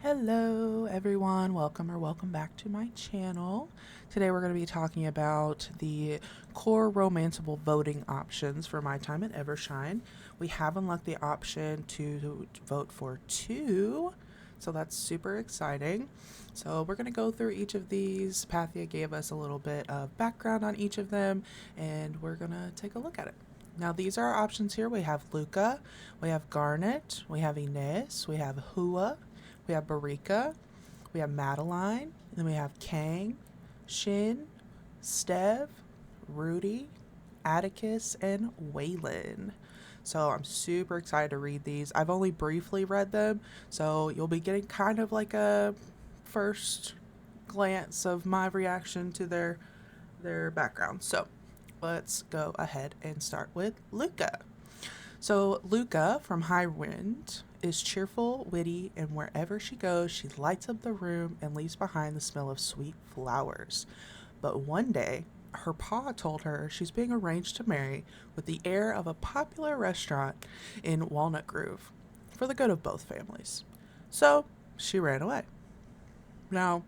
Hello everyone, welcome back to my channel. Today we're going to be talking about the core romanceable voting options for my time at Evershine. We have unlocked the option to vote for two, so that's super exciting. So we're going to go through each of these. Pathea gave us a little bit of background on each of them, and we're going to take a look at it. Now these are our options here. We have Luca, we have Garnet, we have Ines, we have Hua, we have Barika, we have Madeline, then we have Kang, Shin, Stev, Rudy, Atticus, and Waylon. So I'm super excited to read these. I've only briefly read them, so you'll be getting kind of like a first glance of my reaction to their background. So let's go ahead and start with Luca. So Luca from High Wind is cheerful, witty, and wherever she goes, she lights up the room and leaves behind the smell of sweet flowers. But one day, her pa told her she's being arranged to marry with the heir of a popular restaurant in Walnut Grove for the good of both families. So she ran away. Now,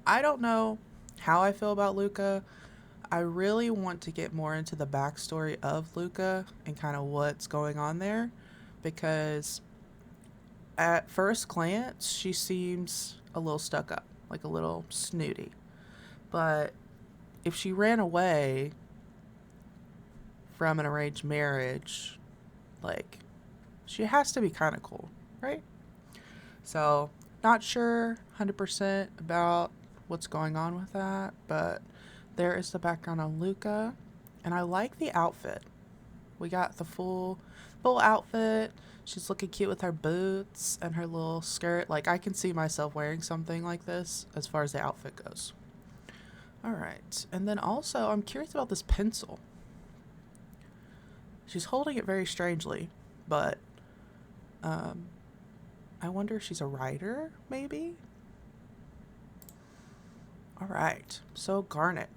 I don't know how I feel about Luca. I really want to get more into the backstory of Luca and kind of what's going on there because at first glance, she seems a little stuck up, like a little snooty. But if she ran away from an arranged marriage, like, she has to be kind of cool, right? So, not sure 100% about what's going on with that, but there is the background on Luca, and I like the outfit. We got the full outfit. She's looking cute with her boots and her little skirt. Like, I can see myself wearing something like this as far as the outfit goes. All right. And then also, I'm curious about this pencil. She's holding it very strangely, but I wonder if she's a writer, maybe? All right. So, Garnet.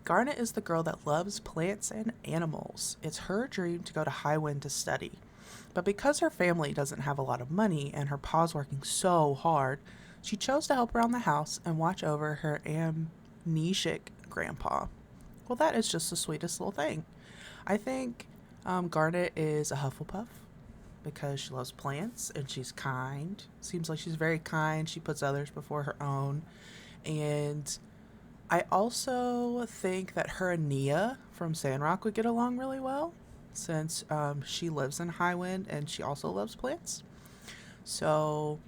Garnet is the girl that loves plants and animals. It's her dream to go to Highwind to study. But because her family doesn't have a lot of money and her pa's working so hard, she chose to help around the house and watch over her amnesic grandpa. Well, that is just the sweetest little thing. I think Garnet is a Hufflepuff because she loves plants and she's kind. Seems like she's very kind. She puts others before her own. And I also think that her and Nia from Sandrock would get along really well since she lives in Highwind and she also loves plants. So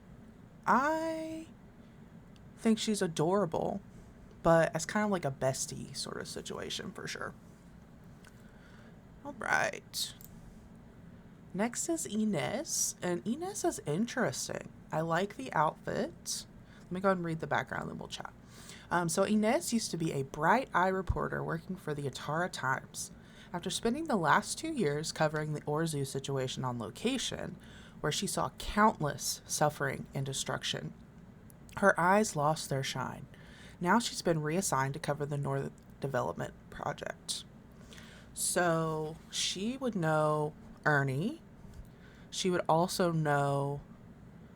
I think she's adorable, but as kind of like a bestie sort of situation for sure. All right. Next is Ines, and Ines is interesting. I like the outfit. Let me go ahead and read the background, then we'll chat. So Ines used to be a bright eye reporter working for the Atara Times. After spending the last 2 years covering the Orzu situation on location, where she saw countless suffering and destruction, her eyes lost their shine. Now she's been reassigned to cover the North Development Project. So she would know Ernie. She would also know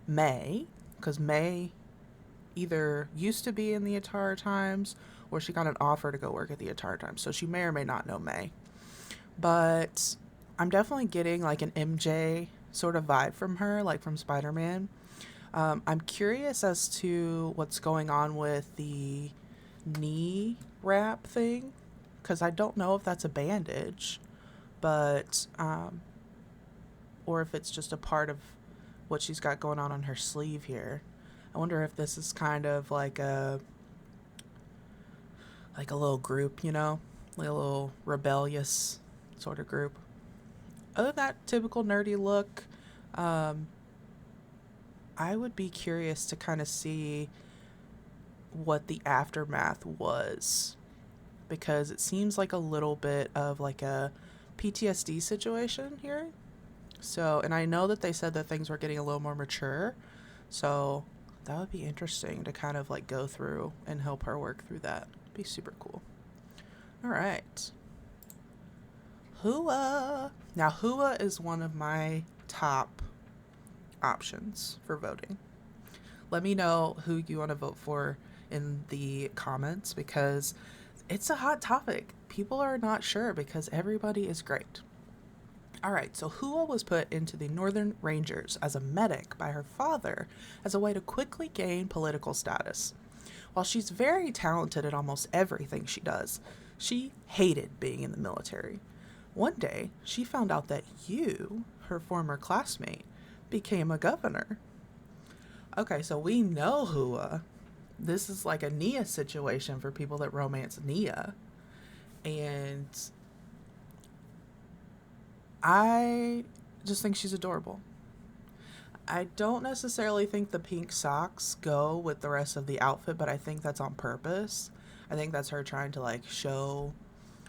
May, because May either used to be in the Atara Times or she got an offer to go work at the Atara Times. So she may or may not know May. But I'm definitely getting like an MJ sort of vibe from her, like from Spider-Man. I'm curious as to what's going on with the knee wrap thing because I don't know if that's a bandage, but or if it's just a part of what she's got going on her sleeve here. I wonder if this is kind of like a little group, you know, like a little rebellious sort of group. Other than that typical nerdy look, I would be curious to kind of see what the aftermath was because it seems like a little bit of like a PTSD situation here. So, and I know that they said that things were getting a little more mature. So, that would be interesting to kind of like go through and help her work through that. Be super cool. All right. Hua. Now, Hua is one of my top options for voting. Let me know who you want to vote for in the comments because it's a hot topic. People are not sure because everybody is great. All right, so Hua was put into the Northern Rangers as a medic by her father as a way to quickly gain political status. While she's very talented at almost everything she does, she hated being in the military. One day, she found out that you, her former classmate, became a governor. Okay, so we know Hua. This is like a Nia situation for people that romance Nia. And I just think she's adorable. I don't necessarily think the pink socks go with the rest of the outfit, but I think that's on purpose. I think that's her trying to like show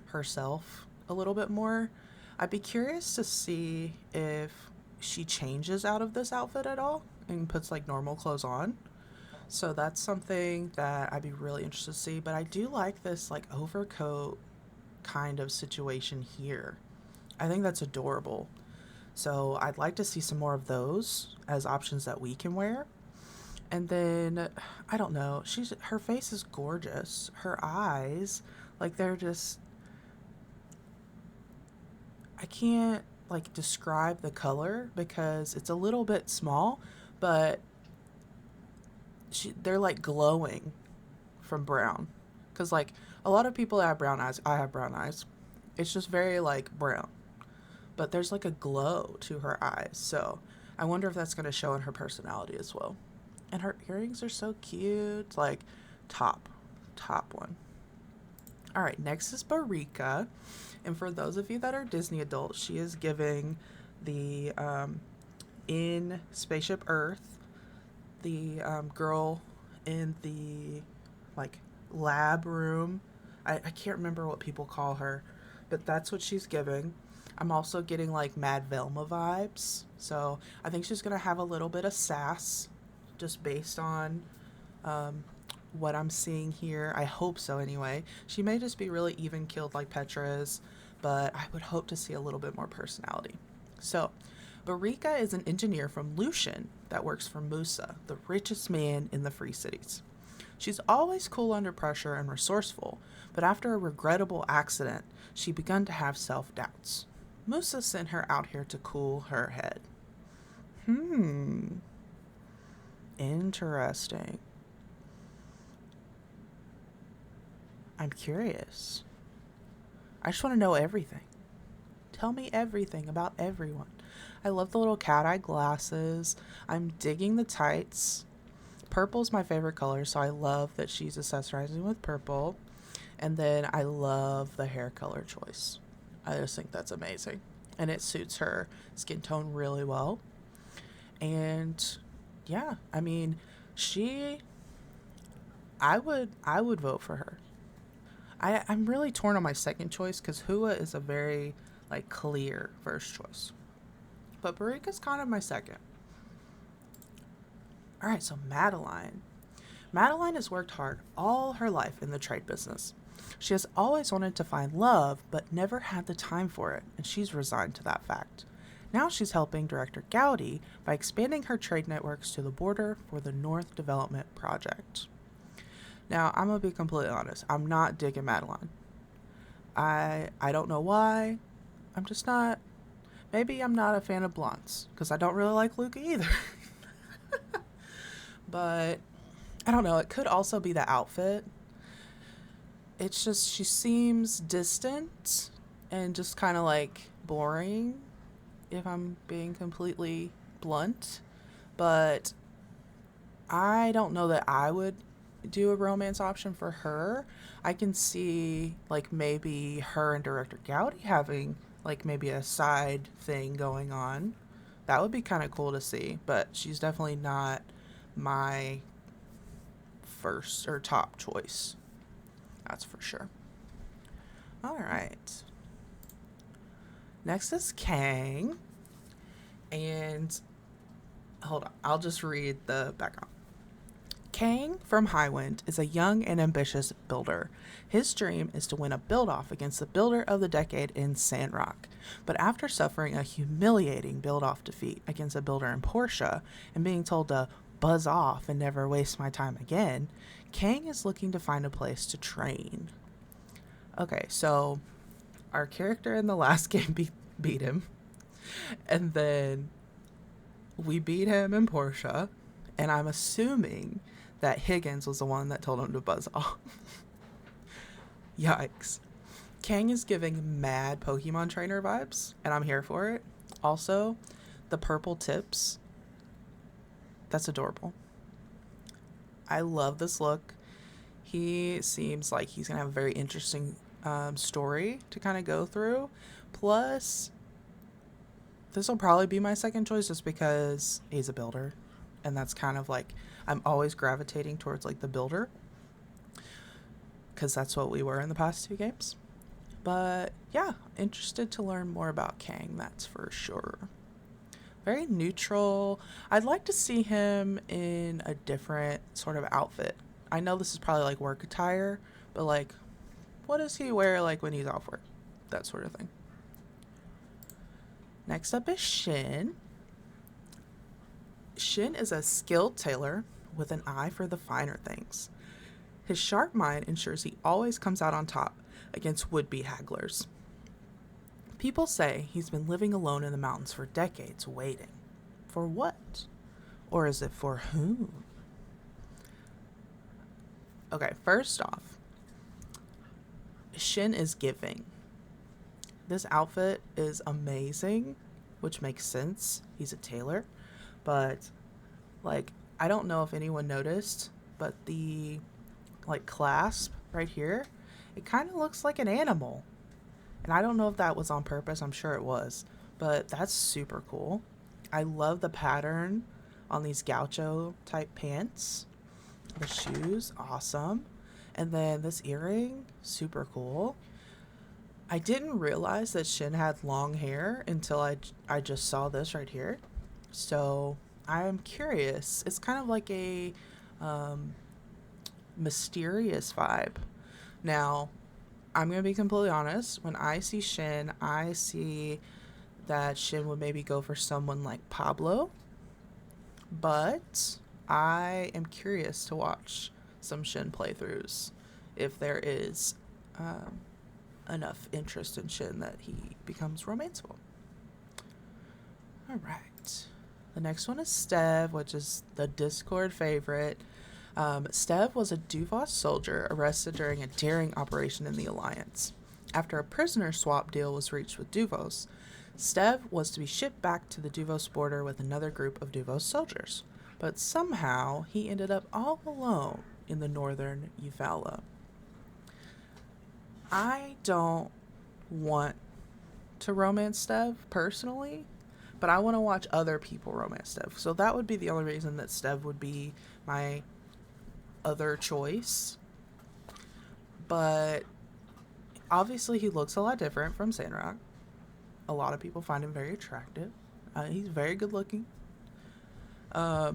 herself a little bit more. I'd be curious to see if she changes out of this outfit at all and puts like normal clothes on. So that's something that I'd be really interested to see. But I do like this like overcoat kind of situation here. I think that's adorable. So I'd like to see some more of those as options that we can wear. And then I don't know, her face is gorgeous. Her eyes, like they're just I can't like describe the color because it's a little bit small, but they're like glowing from brown. Cuz like a lot of people have brown eyes. I have brown eyes. It's just very like brown. But there's like a glow to her eyes. So I wonder if that's going to show in her personality as well. And her earrings are so cute. Like top one. All right, next is Barika. And for those of you that are Disney adults, she is giving the in Spaceship Earth, the girl in the like lab room. I can't remember what people call her, but that's what she's giving. I'm also getting like Mad Velma vibes. So I think she's going to have a little bit of sass just based on what I'm seeing here. I hope so anyway. She may just be really even keeled like Petra is, but I would hope to see a little bit more personality. So Barika is an engineer from Lucian that works for Musa, the richest man in the Free Cities. She's always cool under pressure and resourceful, but after a regrettable accident, she begun to have self-doubts. Musa sent her out here to cool her head. Interesting. I'm curious. I just want to know everything. Tell me everything about everyone. I love the little cat eye glasses. I'm digging the tights. Purple's my favorite color, so I love that she's accessorizing with purple. And then I love the hair color choice. I just think that's amazing. And it suits her skin tone really well. And yeah, I mean, I would vote for her. I'm really torn on my second choice because Hua is a very like clear first choice. But Barika's kind of my second. All right, so Madeline. Madeline has worked hard all her life in the trade business. She has always wanted to find love, but never had the time for it, and she's resigned to that fact. Now she's helping Director Gowdy by expanding her trade networks to the border for the North Development Project. Now, I'm going to be completely honest. I'm not digging Madeline. I don't know why. I'm just not. Maybe I'm not a fan of blondes, because I don't really like Luca either. But, I don't know. It could also be the outfit. It's just, she seems distant and just kind of like boring, if I'm being completely blunt. But I don't know that I would do a romance option for her. I can see like maybe her and Director Gowdy having like maybe a side thing going on. That would be kind of cool to see, but she's definitely not my first or top choice. That's for sure. All right. Next is Kang. And hold on, I'll just read the background. Kang from Highwind is a young and ambitious builder. His dream is to win a build-off against the builder of the decade in Sandrock. But after suffering a humiliating build-off defeat against a builder in Portia and being told to buzz off and never waste my time again, Kang is looking to find a place to train. Okay, so our character in the last game beat him, and then we beat him in Portia, and I'm assuming that Higgins was the one that told him to buzz off. Yikes. Kang is giving mad Pokemon trainer vibes, and I'm here for it. Also, the purple tips, that's adorable. I love this look. He seems like he's going to have a very interesting story to kind of go through. Plus, this will probably be my second choice just because he's a builder. And that's kind of like, I'm always gravitating towards like the builder, because that's what we were in the past 2 games. But yeah, interested to learn more about Kang, that's for sure. Very neutral. I'd like to see him in a different sort of outfit. I know this is probably like work attire, but like, what does he wear like when he's off work? That sort of thing. Next up is Shin. Shin is a skilled tailor with an eye for the finer things. His sharp mind ensures he always comes out on top against would-be hagglers. People say he's been living alone in the mountains for decades, waiting. For what? Or is it for whom? Okay, first off, Shin is giving. This outfit is amazing, which makes sense. He's a tailor. But, like, I don't know if anyone noticed, but the, like, clasp right here, it kind of looks like an animal. And I don't know if that was on purpose. I'm sure it was. But that's super cool. I love the pattern on these gaucho type pants. The shoes, awesome. And then this earring, super cool. I didn't realize that Shin had long hair until I just saw this right here. So I'm curious. It's kind of like a mysterious vibe. Now, I'm going to be completely honest. When I see Shin, I see that Shin would maybe go for someone like Pablo. But I am curious to watch some Shin playthroughs if there is enough interest in Shin that he becomes romanceable. Alright. The next one is Stev, which is the Discord favorite. Stev was a Duvos soldier arrested during a daring operation in the Alliance. After a prisoner swap deal was reached with Duvos, Stev was to be shipped back to the Duvos border with another group of Duvos soldiers. But somehow he ended up all alone in the northern Eufaula. I don't want to romance Stev personally, but I want to watch other people romance Stev. So that would be the only reason that Stev would be my other choice. But obviously he looks a lot different from Sandrock. A lot of people find him very attractive. He's very good looking. But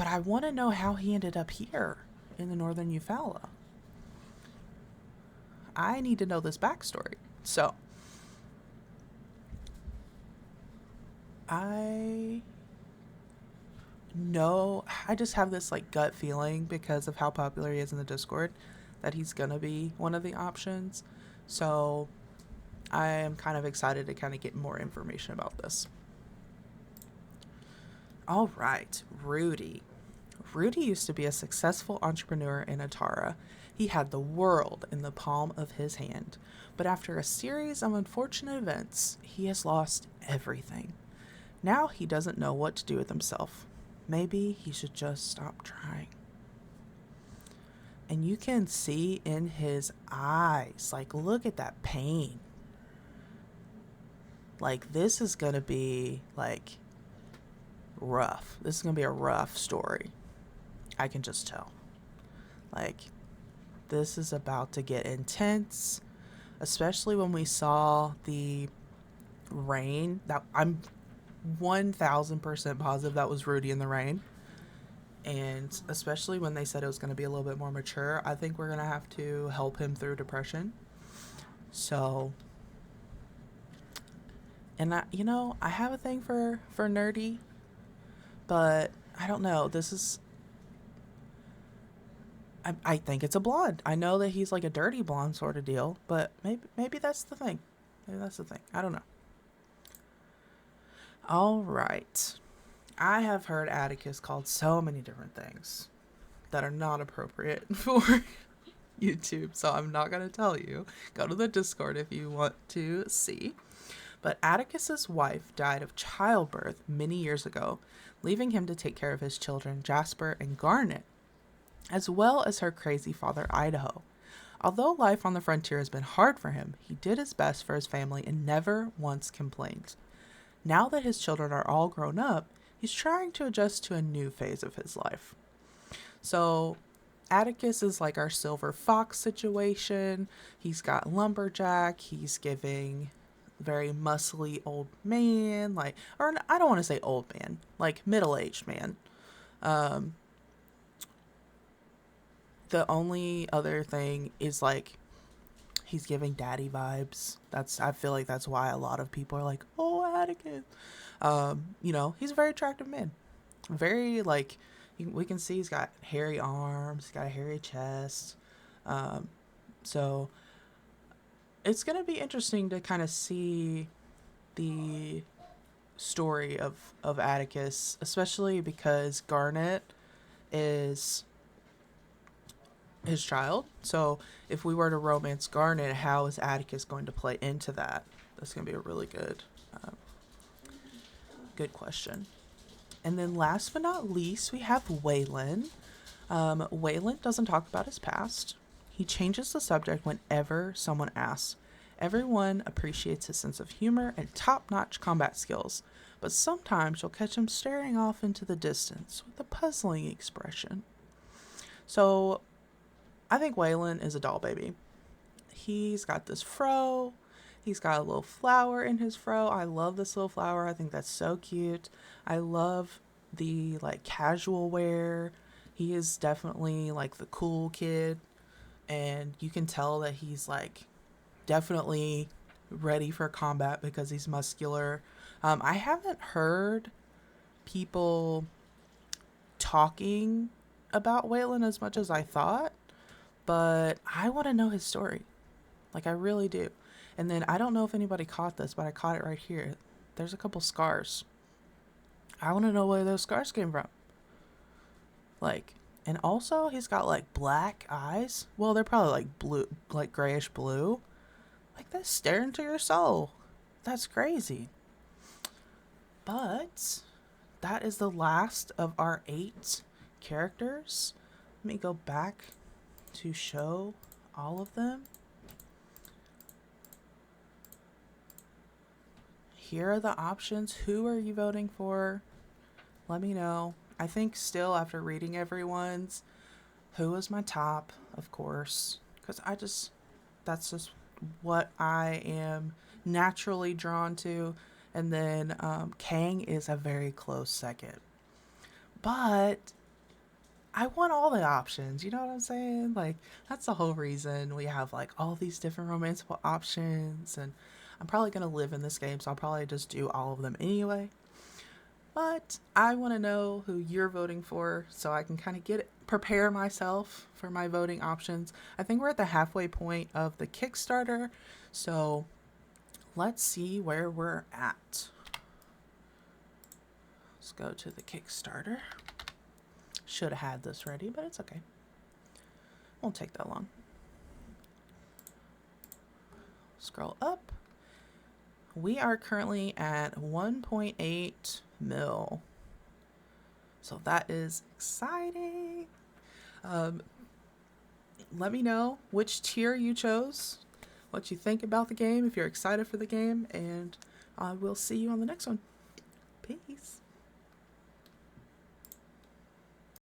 I want to know how he ended up here in the northern Eufaula. I need to know this backstory. So, I just have this like gut feeling because of how popular he is in the Discord that he's gonna be one of the options. So, I am kind of excited to kind of get more information about this. All right, Rudy. Rudy used to be a successful entrepreneur in Atara. He had the world in the palm of his hand. But after a series of unfortunate events, he has lost everything. Now he doesn't know what to do with himself. Maybe he should just stop trying. And you can see in his eyes, like, look at that pain. Like, this is going to be, like, rough. This is going to be a rough story. I can just tell. Like, this is about to get intense, especially when we saw the rain. That I'm 1000% positive that was Rudy in the rain. And especially when they said it was going to be a little bit more mature, I think we're going to have to help him through depression. So, and I have a thing for nerdy, but I don't know. This is. I think it's a blonde. I know that he's like a dirty blonde sort of deal, but maybe that's the thing. Maybe that's the thing. I don't know. All right. I have heard Atticus called so many different things that are not appropriate for YouTube, so I'm not going to tell you. Go to the Discord if you want to see. But Atticus's wife died of childbirth many years ago, leaving him to take care of his children Jasper and Garnet, as well as her crazy father Idaho. Although life on the frontier has been hard for him, he did his best for his family and never once complained. Now that his children are all grown up, he's trying to adjust to a new phase of his life. So Atticus is like our silver fox situation. He's got lumberjack. He's giving very muscly old man, like, or I don't want to say old man, like middle-aged man. The only other thing is like he's giving daddy vibes. I feel like that's why a lot of people are like, oh, Atticus. He's a very attractive man. Very like we can see he's got hairy arms, he's got a hairy chest. So it's gonna be interesting to kind of see the story of Atticus, especially because Garnet is his child. So if we were to romance Garnet, how is Atticus going to play into that? That's going to be a really good question. And then last but not least, we have Waylon. Waylon doesn't talk about his past. He changes the subject whenever someone asks. Everyone appreciates his sense of humor and top-notch combat skills, but sometimes you'll catch him staring off into the distance with a puzzling expression. So I think Waylon is a doll baby. He's got this fro. He's got a little flower in his fro. I love this little flower. I think that's so cute. I love the like casual wear. He is definitely like the cool kid. And you can tell that he's like definitely ready for combat because he's muscular. I haven't heard people talking about Waylon as much as I thought, but I want to know his story. Like, I really do. And then I don't know if anybody caught this, but I caught it right here. There's a couple scars. I want to know where those scars came from. Like, and also he's got like black eyes. Well, they're probably like blue, like grayish blue. Like, they stare into your soul. That's crazy. But that is the last of our 8 characters. Let me go back to show all of them. Here are the options. Who are you voting for? Let me know. I think still after reading everyone's, who is my top, of course, because that's just what I am naturally drawn to. And then Kang is a very close second. But I want all the options, you know what I'm saying? Like, that's the whole reason we have like all these different romanceable options, and I'm probably going to live in this game, so I'll probably just do all of them anyway. But I want to know who you're voting for so I can kind of prepare myself for my voting options. I think we're at the halfway point of the Kickstarter, so let's see where we're at. Let's go to the Kickstarter. Should have had this ready, but it's okay. Won't take that long. Scroll up. We are currently at 1.8 mil. So that is exciting. Let me know which tier you chose, what you think about the game, if you're excited for the game, and I will see you on the next one. Peace.